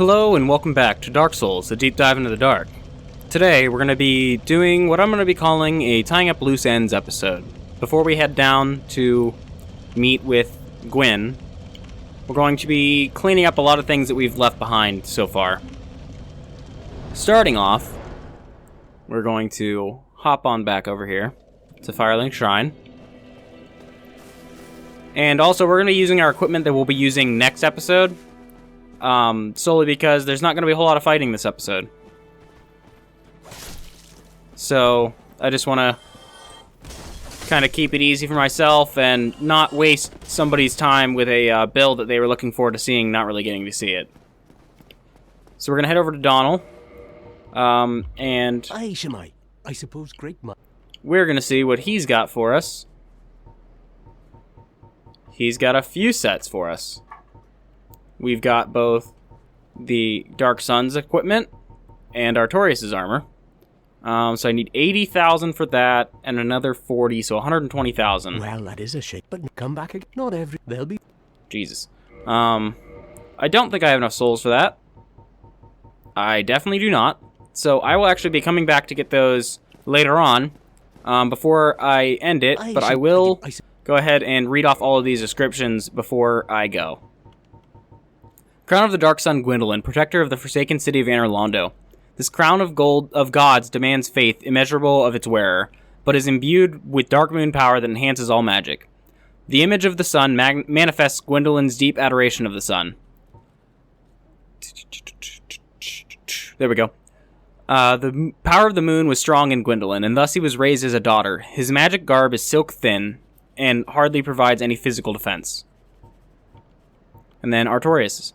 Hello and welcome back to Dark Souls, a deep dive into the dark. Today we're going to be doing what I'm going to be calling a tying up loose ends episode. Before we head down to meet with Gwyn, we're going to be cleaning up a lot of things that we've left behind so far. Starting off, we're going to hop on back over here to Firelink Shrine. And also we're going to be using our equipment that we'll be using next episode. Solely because there's not going to be a whole lot of fighting this episode. So, I just want to kind of keep it easy for myself and not waste somebody's time with a build that they were looking forward to seeing, not really getting to see it. So we're going to head over to Donald. And Aye, Shemai. I suppose great we're going to see what he's got for us. He's got a few sets for us. We've got both the Dark Sun's equipment and Artorias' armor. So I need 80,000 for that, and another 40, so 120,000. Well, that is a shame, but come back again. Not every... They'll be... Jesus. I don't think I have enough souls for that. I definitely do not. So I will actually be coming back to get those later on, before I end it, but I will go ahead and read off all of these descriptions before I go. Crown of the Dark Sun Gwendolyn, protector of the forsaken city of Anor Londo. This crown of gold of gods demands faith immeasurable of its wearer, but is imbued with dark moon power that enhances all magic. The image of the sun manifests Gwendolyn's deep adoration of the sun. There we go. The power of the moon was strong in Gwendolyn, and thus he was raised as a daughter. His magic garb is silk thin, and hardly provides any physical defense. And then Artorias.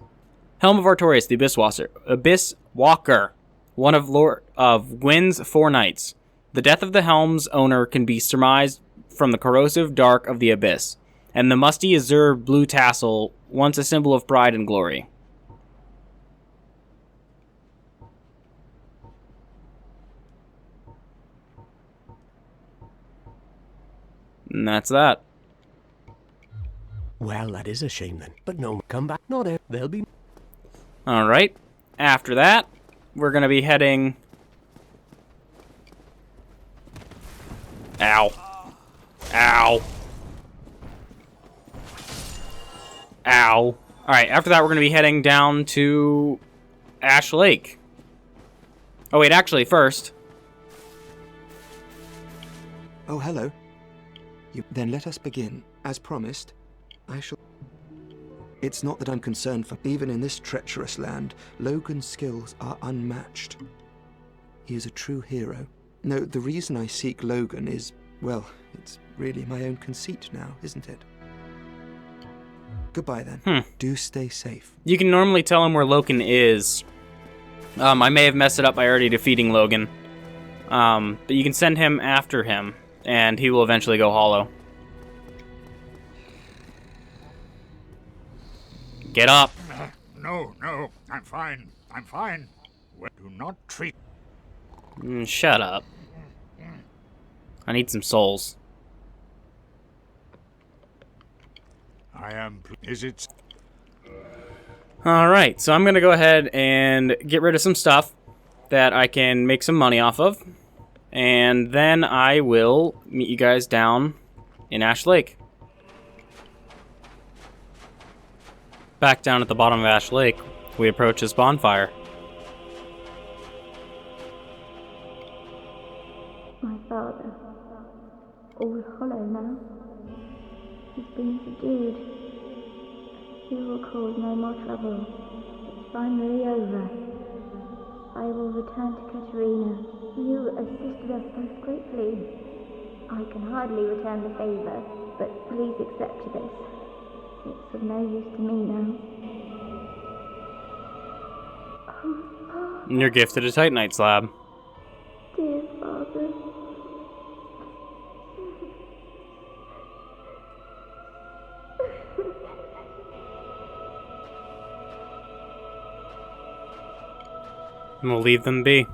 Helm of Artorias, the Abyss Walker, one of Gwyn's 4 knights. The death of the helm's owner can be surmised from the corrosive dark of the abyss, and the musty azure blue tassel, once a symbol of pride and glory. And that's that. Well, that is a shame then. But no, come back. Not every... They'll be... Alright. After that, we're going to be heading... Ow. Ow. Ow. Alright, after that we're going to be heading down to Ash Lake. Oh wait, actually first... Oh, hello. Then let us begin. As promised, I shall... It's not that I'm concerned for... Even in this treacherous land, Logan's skills are unmatched. He is a true hero. No, the reason I seek Logan is, well, it's really my own conceit now, isn't it? Goodbye then. Do stay safe. You can normally tell him where Logan is. I may have messed it up by already defeating Logan. But you can send him after him, and he will eventually go hollow. Get up. No, I'm fine. I'm fine. Well, do not treat... Shut up. I need some souls. I am... Is it... Alright, so I'm going to go ahead and get rid of some stuff that I can make some money off of. And then I will meet you guys down in Ash Lake. Back down at the bottom of Ash Lake, we approach this bonfire. My father, all hollow now, has been subdued. He will cause no more trouble. It's finally over. I will return to Katerina. You assisted us both greatly. I can hardly return the favor, but please accept this. It's of no use to me now. And you're gifted a Titanite slab. Dear father. And we'll leave them be.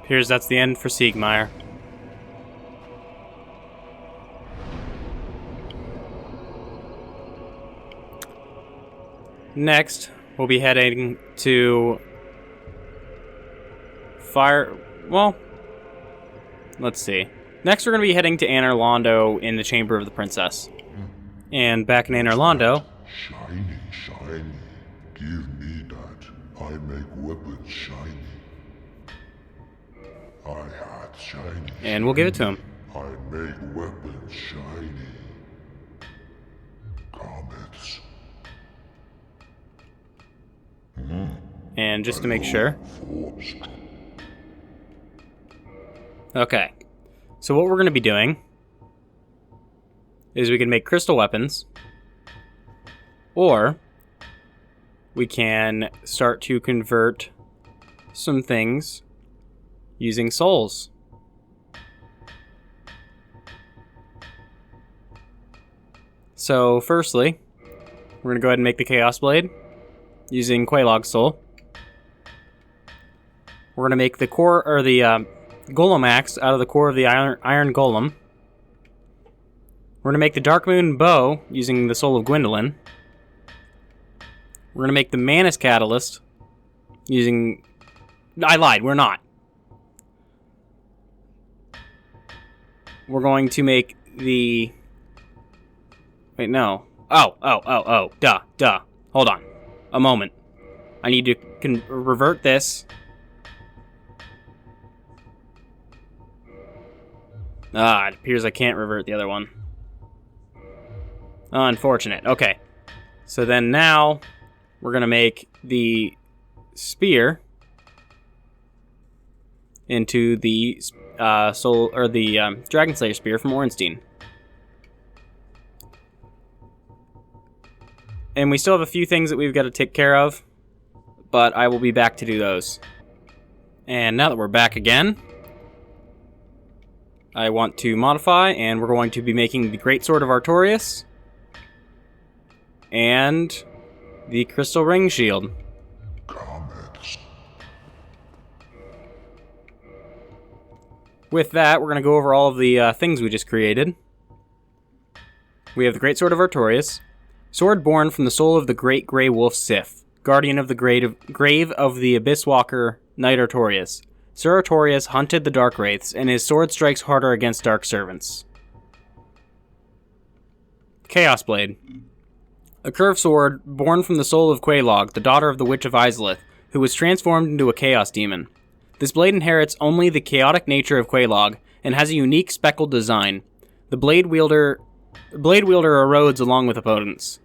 Appears that's the end for Siegmeyer. Next, we'll be heading to well, let's see. Next, we're going to be heading to Anor Londo in the Chamber of the Princess. And back in Anor Londo... Shiny, shiny. Give me that. I make weapons shiny. I had shiny. And we'll give it to him. I make weapons shiny. Comets. And just to make sure... Okay. So what we're going to be doing is we can make crystal weapons, or we can start to convert some things using souls. So firstly, we're going to go ahead and make the Chaos Blade using Quelaag's soul. We're going to make the core, or the Golem Axe out of the core of the Iron Golem. We're going to make the Darkmoon Bow using the soul of Gwendolyn. We're going to make the Manus Catalyst using... I lied, we're not. We're going to make the... Wait, no. Oh. Duh. Hold on. A moment. I need to revert this. It appears I can't revert the other one. Unfortunate. Okay. So then now, we're going to make the spear into the Dragon Slayer spear from Ornstein. And we still have a few things that we've got to take care of, but I will be back to do those. And now that we're back again, I want to modify, and we're going to be making the Greatsword of Artorias and the Crystal Ring Shield. Comets. With that, we're going to go over all of the things we just created. We have the Greatsword of Artorias, sword born from the soul of the Great Grey Wolf Sith, guardian of the grave of the Abyss Walker, Knight Artorias. Sir Artorias hunted the Dark Wraiths, and his sword strikes harder against Dark Servants. Chaos Blade. A curved sword born from the soul of Quelaag, the daughter of the Witch of Izalith, who was transformed into a Chaos Demon. This blade inherits only the chaotic nature of Quelaag, and has a unique speckled design. The blade wielder erodes along with opponents.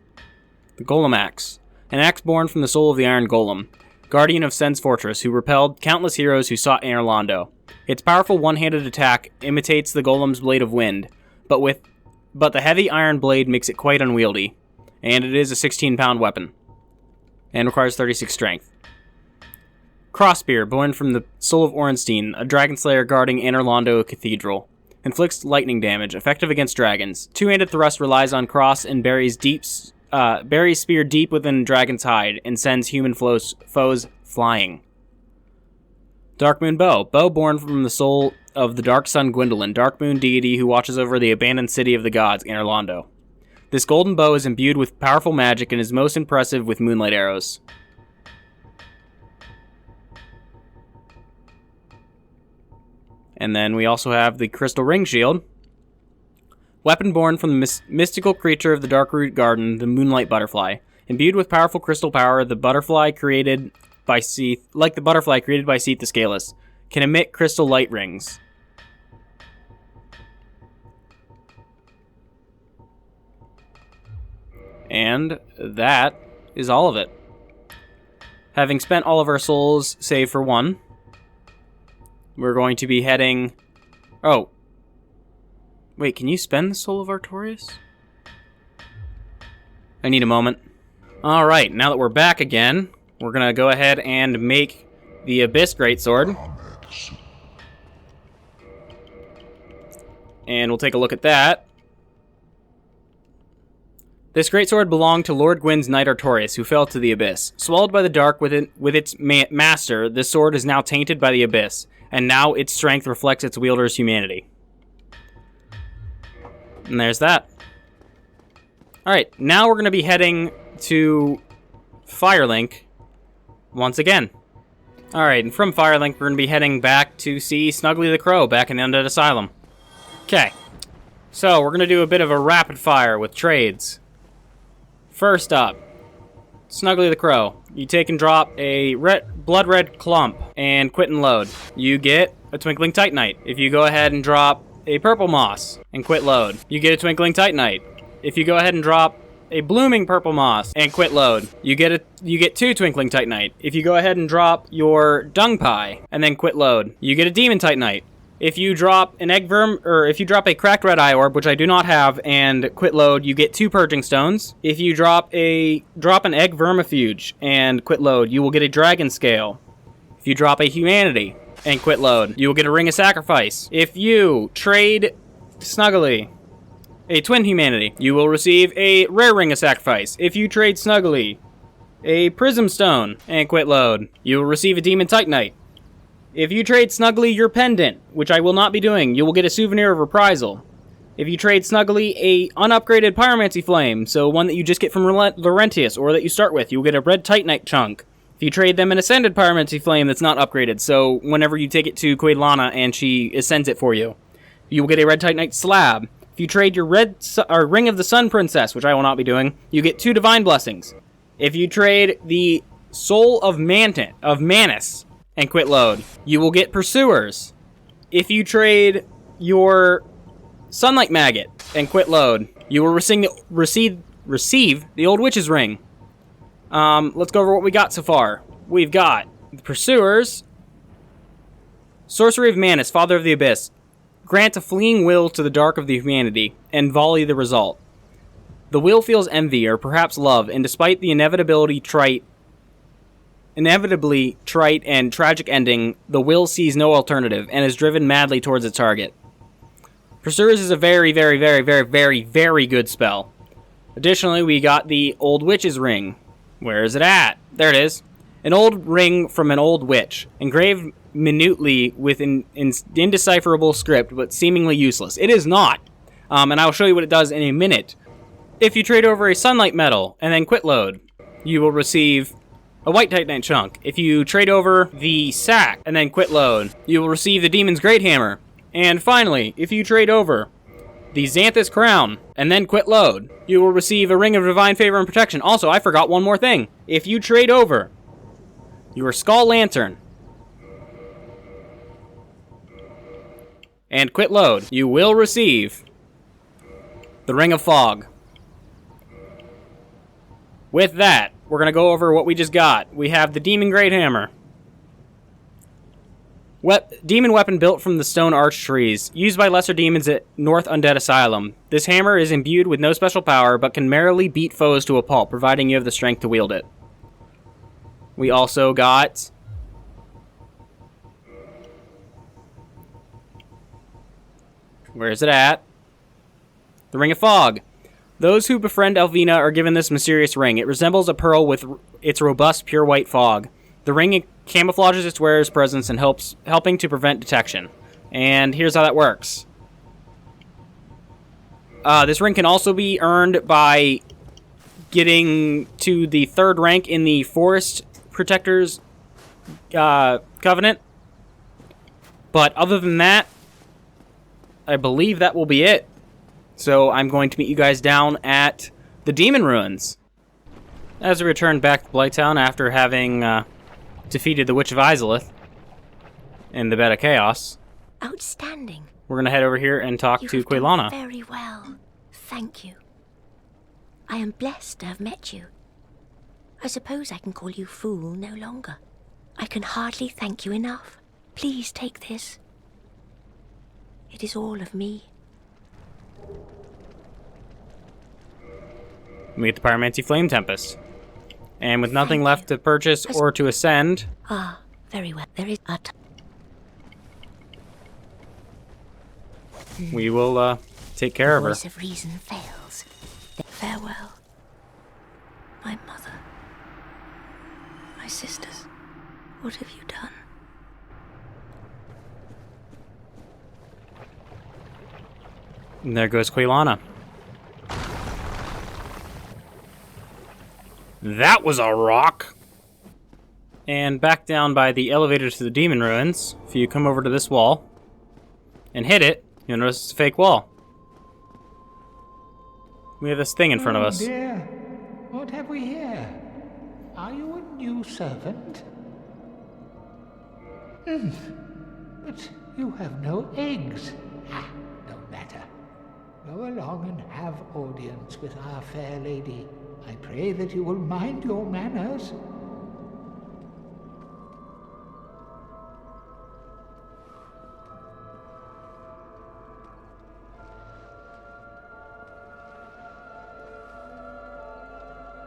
The Golem Axe. An axe born from the soul of the Iron Golem, guardian of Sen's fortress, who repelled countless heroes who sought Anor Londo. Its powerful one-handed attack imitates the Golem's Blade of Wind, but the heavy iron blade makes it quite unwieldy, and it is a 16-pound weapon, and requires 36 strength. Crossspear, born from the soul of Ornstein, a dragon slayer guarding Anor Londo Cathedral. Inflicts lightning damage, effective against dragons. Two-handed thrust relies on cross and buries spear deep within dragon's hide and sends human foes flying. Darkmoon Bow. Bow born from the soul of the Dark Sun Gwendolyn, Dark Moon deity who watches over the abandoned city of the gods, Anor Londo. This golden bow is imbued with powerful magic and is most impressive with moonlight arrows. And then we also have the Crystal Ring Shield. Weapon born from the mystical creature of the Darkroot Garden, the Moonlight Butterfly. Imbued with powerful crystal power, the butterfly created by Seath, the Scaleless, can emit crystal light rings. And that is all of it. Having spent all of our souls, save for one, we're going to be heading... Oh. Wait, can you spend the Soul of Artorias? I need a moment. Alright, now that we're back again, we're going to go ahead and make the Abyss Greatsword. And we'll take a look at that. This greatsword belonged to Lord Gwyn's Knight Artorias, who fell to the Abyss. Swallowed by the dark with its master, this sword is now tainted by the Abyss, and now its strength reflects its wielder's humanity. And there's that. Alright, now we're going to be heading to Firelink once again. Alright, and from Firelink, we're going to be heading back to see Snuggly the Crow back in the Undead Asylum. Okay, so we're going to do a bit of a rapid fire with trades. First up, Snuggly the Crow. You take and drop a blood red clump and quit and load. You get a twinkling titanite. If you go ahead and drop a purple moss and quit load, you get a twinkling titanite. If you go ahead and drop a blooming purple moss and quit load, you get 2 twinkling titanite. If you go ahead and drop your dung pie and then quit load, you get a demon titanite. If you drop an if you drop a cracked red eye orb, which I do not have, and quit load, you get 2 purging stones. If you drop an egg vermifuge and quit load, you will get a dragon scale. If you drop a humanity and quit load, you will get a ring of sacrifice. If you trade Snuggly a twin humanity, you will receive a rare ring of sacrifice. If you trade Snuggly a prism stone and quit load, you will receive a demon titanite. If you trade Snuggly your pendant, which I will not be doing, you will get a souvenir of reprisal. If you trade Snuggly a unupgraded pyromancy flame, so one that you just get from Laurentius or that you start with, you will get a red titanite chunk. If you trade them an ascended pyromancy flame that's not upgraded, so whenever you take it to Quaylana and she ascends it for you, you will get a red titanite slab. If you trade your ring of the Sun Princess, which I will not be doing, you get 2 divine blessings. If you trade the soul of Manus and quit load, you will get pursuers. If you trade your sunlight maggot and quit load, you will receive the old witch's ring. Let's go over what we got so far. We've got the pursuers, sorcery of Manus, father of the abyss. Grant a fleeing will to the dark of the humanity, and volley the result. The will feels envy, or perhaps love, and despite the inevitably trite and tragic ending, the will sees no alternative, and is driven madly towards its target. Pursuers is a very, very, very, very, very, very good spell. Additionally, we got the Old Witch's Ring. Where is it at? There it is. An old ring from an old witch, engraved minutely with an indecipherable script, but seemingly useless. It is not. And I'll show you what it does in a minute. If you trade over a sunlight metal and then quit load, you will receive a white titanite chunk. If you trade over the sack and then quit load, you will receive the demon's great hammer. And finally, if you trade over the Xanthus crown and then quit load, you will receive a ring of divine favor and protection. Also, I forgot one more thing. If you trade over your skull lantern and quit load, you will receive the ring of fog. With that, we're going to go over what we just got. We have the demon great hammer. Demon weapon built from the stone arch trees, used by lesser demons at North Undead Asylum. This hammer is imbued with no special power, but can merrily beat foes to a pulp, providing you have the strength to wield it. We also got where is it at? The Ring of Fog. Those who befriend Elvina are given this mysterious ring. It resembles a pearl with its robust, pure white fog. The ring camouflages its wearer's presence and helping to prevent detection. And here's how that works. This ring can also be earned by getting to the 3rd rank in the Forest Protectors Covenant. But other than that, I believe that will be it. So I'm going to meet you guys down at the Demon Ruins. As we return back to Blighttown after having defeated the Witch of Izalith in the Bed of Chaos. Outstanding. We're going to head over here and talk to Quaylana. Very well. Thank you. I am blessed to have met you. I suppose I can call you fool no longer. I can hardly thank you enough. Please take this. It is all of me. We get the Pyromancy Flame Tempest. And with nothing left to purchase or to ascend... Ah, very well. There is a... we will take care of her. The voice of reason fails. Farewell. My mother. My sisters. What have you done? And there goes Quaylana. That was a rock! And back down by the elevator to the demon ruins, if you come over to this wall and hit it, you'll notice it's a fake wall. We have this thing in front of us. Oh dear, what have we here? Are you a new servant? But you have no eggs. Ah, no matter. Go along and have audience with our fair lady. I pray that you will mind your manners.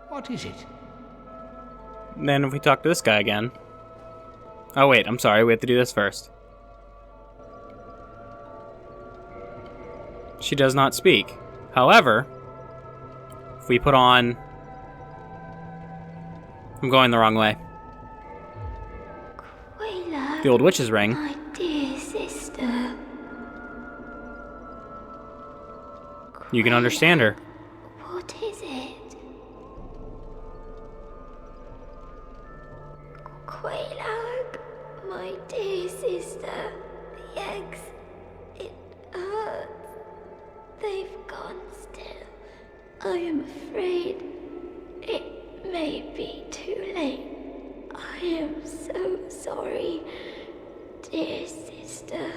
What is it? And then if we talk to this guy again... Oh wait, I'm sorry, we have to do this first. She does not speak. However, if we put on... I'm going the wrong way. Quayla, The old witch's ring. my dear sister. You can understand her. What is it? Quayla, my dear sister. The eggs. It hurts. They've gone still. I am afraid it may be too late. I am so sorry, dear sister.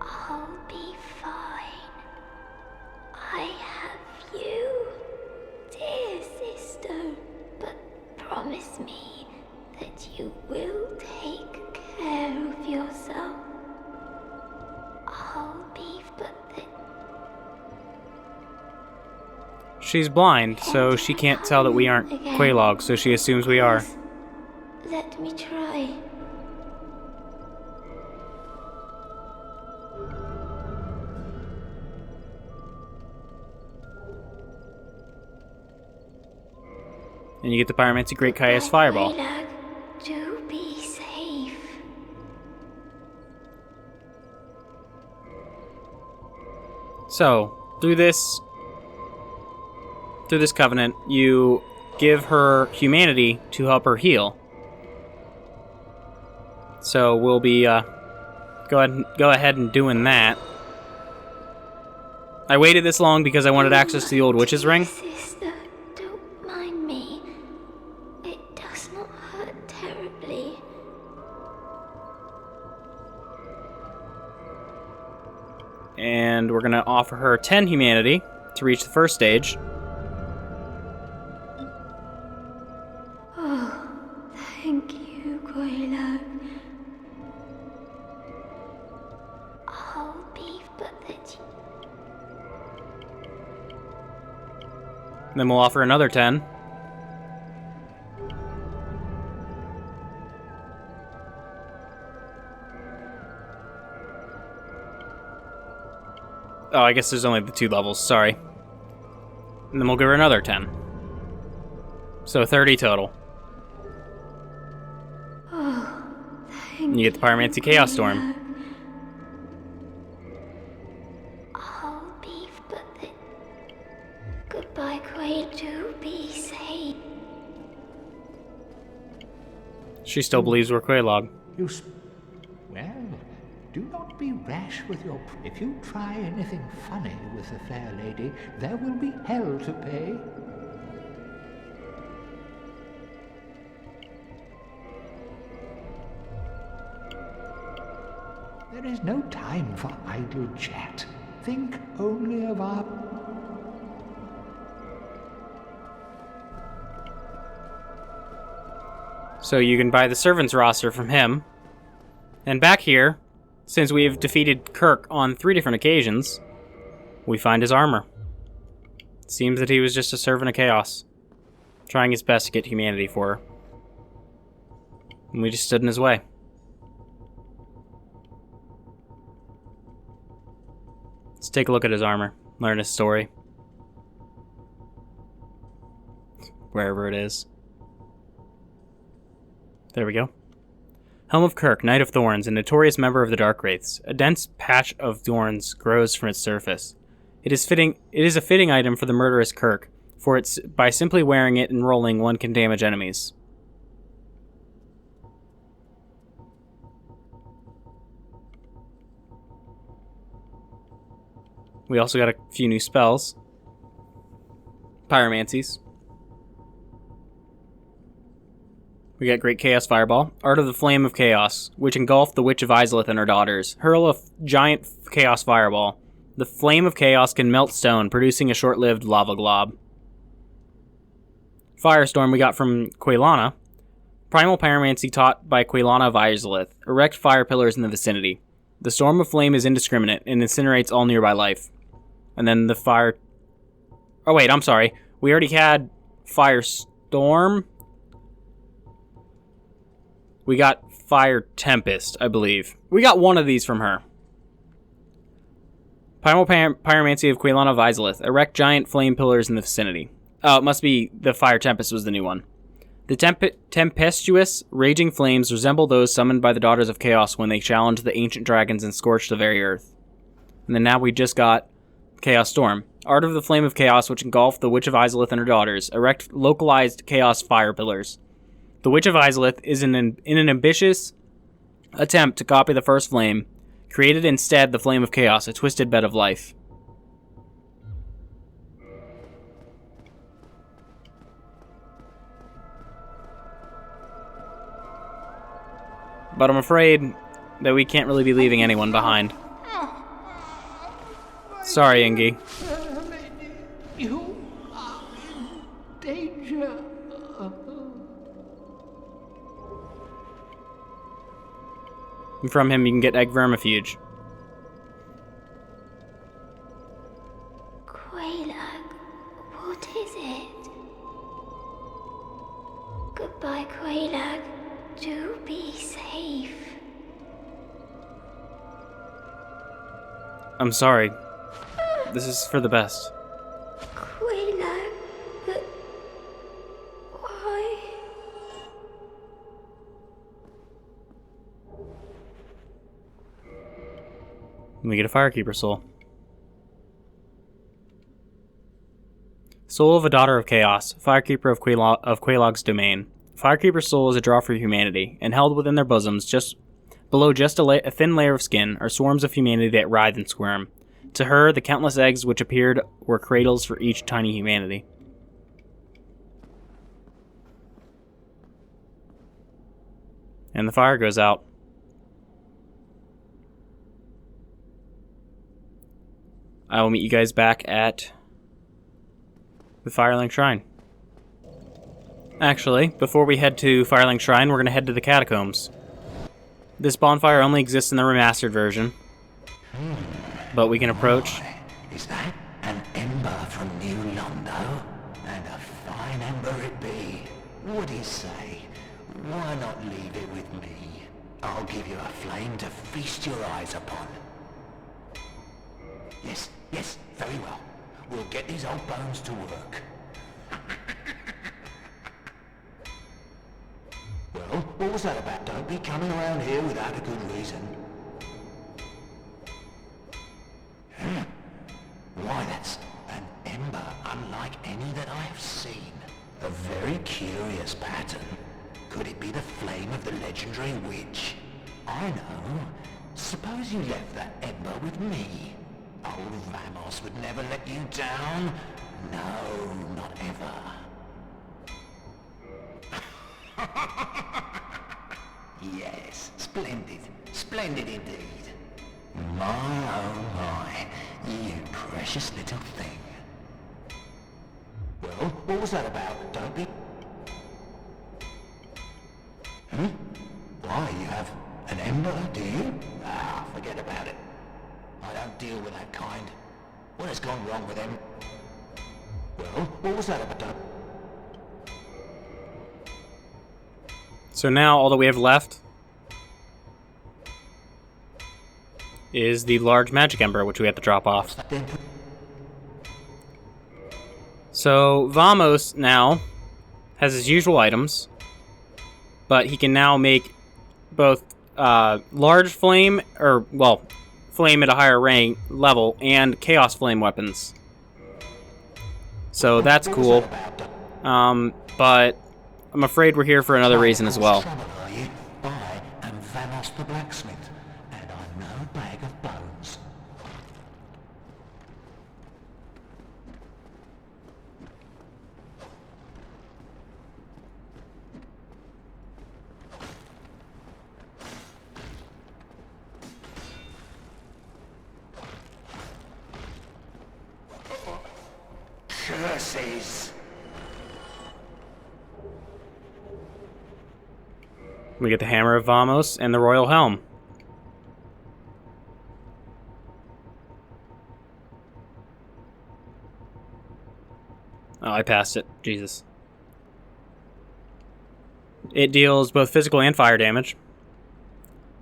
I'll be fine. I have you, dear sister. But promise me that you will take care of yourself. I'll be but that She's blind, so she can't tell that we aren't Quelaag, so she assumes we are. let me try. And you get the Pyromancy Great Kaia's Fireball. Quayla, do be safe. So, through this covenant, you give her humanity to help her heal. So we'll be go ahead and doing that. I waited this long because I wanted access to the old witch's ring. Sister, don't mind me. It does not hurt terribly. And we're gonna offer her 10 humanity to reach the first stage. Oh, thank you, Quayla. I'll be but that Then we'll offer another 10. Oh, I guess there's only the 2 levels, sorry. And then we'll give her another 10. So 30 total. Oh, thank And you get the Pyromancy Chaos Storm. Quayla. I'll be but that. Goodbye, Quayla. Do be safe. She still believes we're Quelaag. Well, do not be rash with your... If you try anything funny with the fair lady, there will be hell to pay. There is no time for idle chat. Think only of our... So you can buy the servant's roster from him. And back here, since we have defeated Kirk on 3 different occasions, we find his armor. It seems that he was just a servant of chaos, trying his best to get humanity for her. And we just stood in his way. Let's take a look at his armor, learn his story. Wherever it is. There we go. Helm of Kirk, Knight of Thorns, a notorious member of the Dark Wraiths. A dense patch of thorns grows from its surface. It is a fitting item for the murderous Kirk, by simply wearing it and rolling, one can damage enemies. We also got a few new spells. Pyromancies. We got Great Chaos Fireball. Art of the Flame of Chaos, which engulfed the Witch of Izalith and her daughters. Hurl a giant Chaos Fireball. The Flame of Chaos can melt stone, producing a short-lived lava glob. Firestorm we got from Quelana. Primal Pyromancy taught by Quelana of Izalith. Erect fire pillars in the vicinity. The storm of flame is indiscriminate and incinerates all nearby life. And then the fire... Oh wait, I'm sorry. We already had Firestorm. We got Fire Tempest, I believe. We got one of these from her. Primal Pyromancy of Quelana of Izalith. Erect giant flame pillars in the vicinity. Oh, it must be the Fire Tempest was the new one. The tempestuous, raging flames resemble those summoned by the Daughters of Chaos when they challenged the ancient dragons and scorched the very earth. And then now we just got Chaos Storm. Art of the Flame of Chaos, which engulfed the Witch of Izalith and her daughters. Erect localized Chaos fire pillars. The Witch of Izalith is in an ambitious attempt to copy the first flame, created instead the Flame of Chaos, a twisted bed of life. But I'm afraid that we can't really be leaving anyone behind. Sorry, Ingi. You are in danger. And from him, you can get Egg Vermifuge. Quaylag, what is it? Goodbye, Quaylag. Do be safe. I'm sorry. This is for the best. Quaylag, but why? We get a Firekeeper soul. Soul of a Daughter of Chaos, Firekeeper of Quaylog's domain. Firekeeper's soul is a draw for humanity, and held within their bosoms, just below a thin layer of skin, are swarms of humanity that writhe and squirm. To her, the countless eggs which appeared were cradles for each tiny humanity. And the fire goes out. I will meet you guys back at the Firelink Shrine. Actually, before we head to Firelink Shrine, we're going to head to the Catacombs. This bonfire only exists in the remastered version, but we can approach. Is that an ember from New Londo? And a fine ember it be. What do you say? Why not leave it with me? I'll give you a flame to feast your eyes upon. Yes, yes, very well. We'll get these old bones to work. Well, what was that about? Don't be coming around here without a good reason. Why, that's an ember unlike any that I have seen. A very curious pattern. Could it be the flame of the legendary witch? I know. Suppose you left that ember with me. Old Vamos would never let you down. No, not ever. Yes, splendid. Splendid indeed. My, oh my, you precious little thing. Well, what was that about? Don't be... Why, you have an ember, do you? Ah, forget about it. I don't deal with that kind. What has gone wrong with them? Well, what was that about? So now all that we have left is the large magic ember, which we have to drop off. So Vamos now has his usual items, but he can now make both large flame, or, well, flame at a higher rank level, and chaos flame weapons. So that's cool. But I'm afraid we're here for another reason as well. I am Vanos the Blacksmith, and I'm no bag of bones. Curses! We get the Hammer of Vamos and the Royal Helm. Oh, I passed it. Jesus. It deals both physical and fire damage.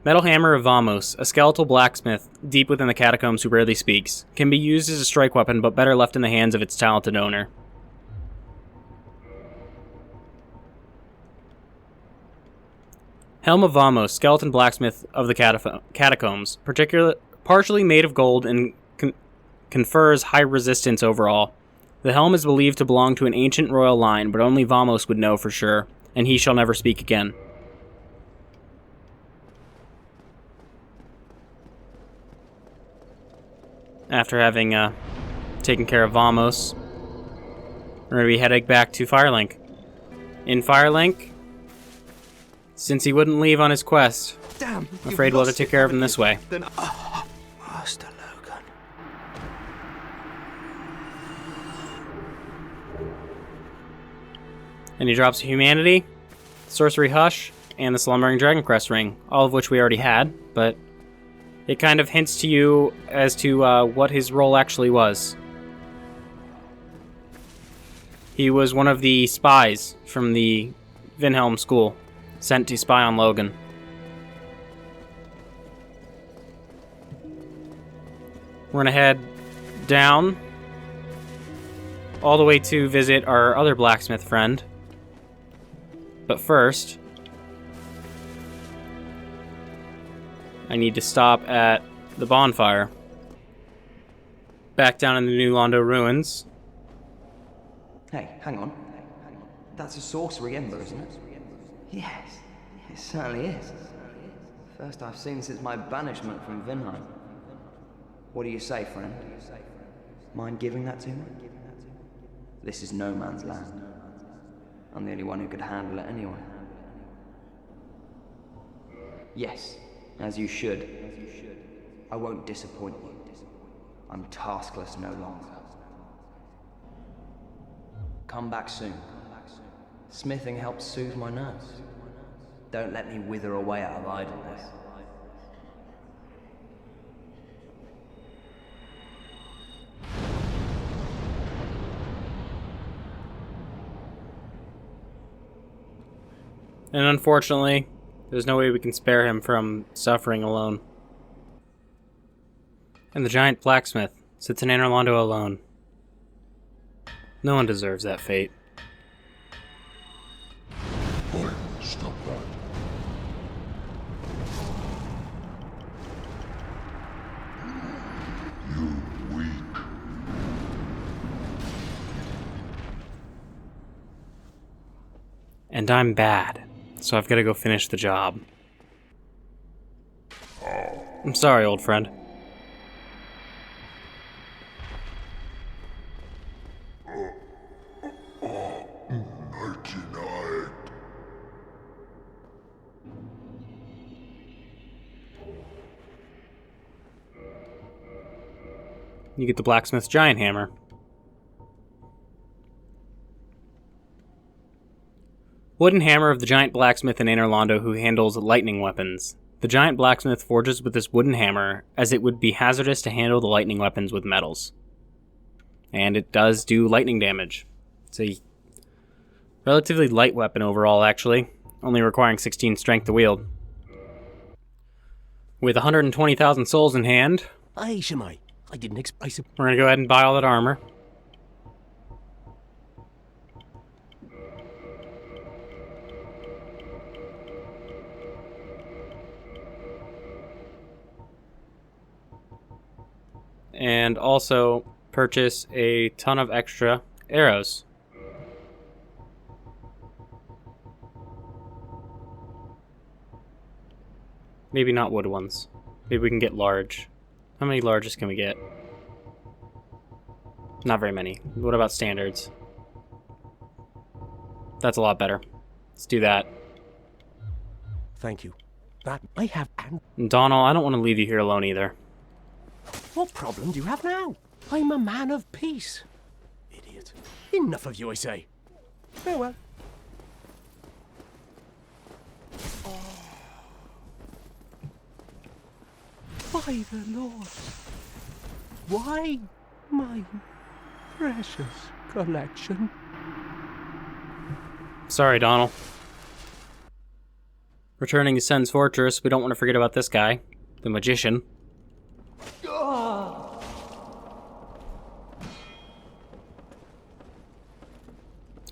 Metal Hammer of Vamos, a skeletal blacksmith deep within the Catacombs who rarely speaks. Can be used as a strike weapon, but better left in the hands of its talented owner. Helm of Vamos, skeleton blacksmith of the Catacombs, partially made of gold and confers high resistance overall. The helm is believed to belong to an ancient royal line, but only Vamos would know for sure, and he shall never speak again. After having taken care of Vamos, we're going to be heading back to Firelink. In Firelink, since he wouldn't leave on his quest, Damn, I'm afraid we'll have to take care of him this way. Then, Master Logan. And he drops Humanity, Sorcery Hush, and the Slumbering Dragon Crest Ring, all of which we already had, but it kind of hints to you as to what his role actually was. He was one of the spies from the Vinhelm School, sent to spy on Logan. We're gonna head down all the way to visit our other blacksmith friend. But first, I need to stop at the Bonfire. Back down in the New Londo ruins. Hey, hang on. That's a sorcery ember, isn't it? Yes, it certainly is. First I've seen since my banishment from Vinheim. What do you say, friend? Mind giving that to me? This is no man's land. I'm the only one who could handle it anyway. Yes, as you should. I won't disappoint you. I'm taskless no longer. Come back soon. Smithing helps soothe my nerves. Don't let me wither away out of idleness. And unfortunately, there's no way we can spare him from suffering alone. And the giant blacksmith sits in Anor Londo alone. No one deserves that fate. Boy, stop that. You weak. And I'm bad, so I've got to go finish the job. I'm sorry, old friend. You get the Blacksmith's Giant Hammer. Wooden hammer of the giant blacksmith in Anor Londo who handles lightning weapons. The giant blacksmith forges with this wooden hammer, as it would be hazardous to handle the lightning weapons with metals. And it does do lightning damage. It's a relatively light weapon overall, actually, only requiring 16 strength to wield. With 120,000 souls in hand, Aye, Shemai. I didn't expect. we're going to go ahead and buy all that armor. And also purchase a ton of extra Arrows. Maybe not wood ones. Maybe we can get large. How many larges can we get? Not very many. What about standards? That's a lot better. Let's do that. Thank you. That I have. And Donald, I don't want to leave you here alone either. What problem do you have now? I'm a man of peace. Idiot. Enough of you, I say. Farewell. By the Lord. Why, my precious collection? Sorry, Donald. Returning to Sen's fortress, we don't want to forget about this guy, the magician.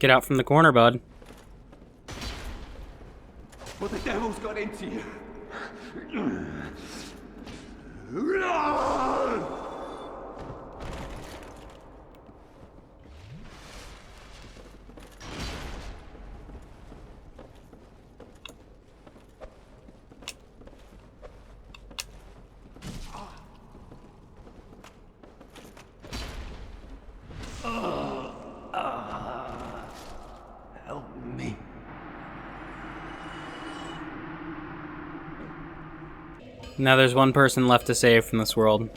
Get out from the corner, bud. What the devil's got into you? Help me. Now there's one person left to save from this world.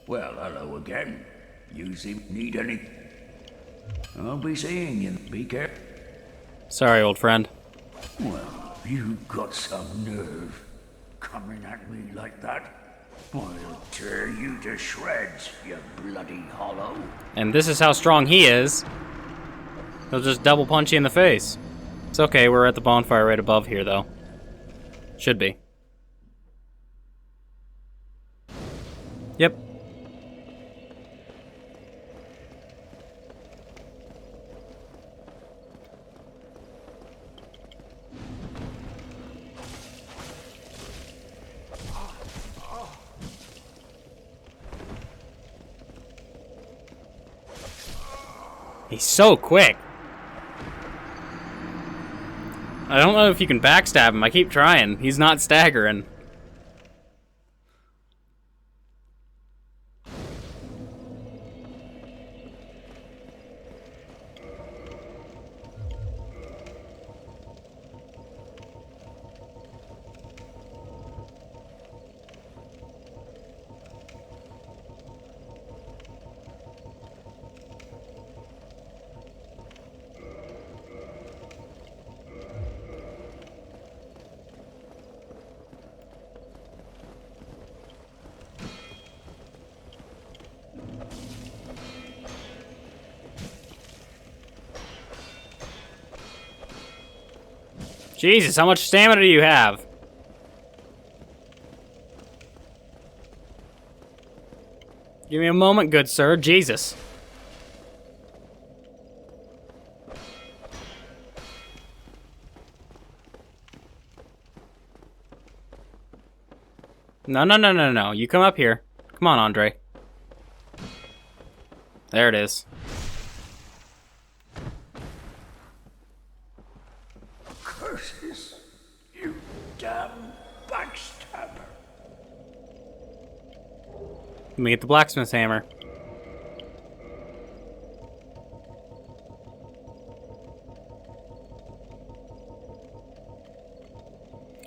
Well, hello again. You seem need any? I'll be seeing you. Be careful. Sorry, old friend. Well, you got some nerve. Coming at me like that. I'll tear you to shreds, you bloody hollow. And this is how strong he is. He'll just double punch you in the face. It's okay, we're at the bonfire right above here, though. Should be. Yep. He's so quick. I don't know if you can backstab him. I keep trying. He's not staggering. Jesus, how much stamina do you have? Give me a moment, good sir. Jesus. No. You come up here. Come on, Andre. There it is. Curses, you damn backstabber. Let me get the Blacksmiths Hammer.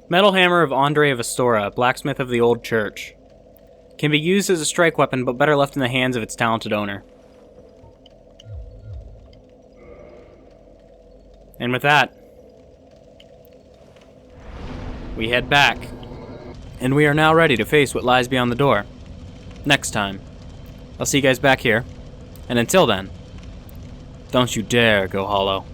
Metal Hammer of Andre of Astora, blacksmith of the Old Church. Can be used as a strike weapon, but better left in the hands of its talented owner. And with that, we head back. And we are now ready to face what lies beyond the door. Next time. I'll see you guys back here. And until then, don't you dare go hollow.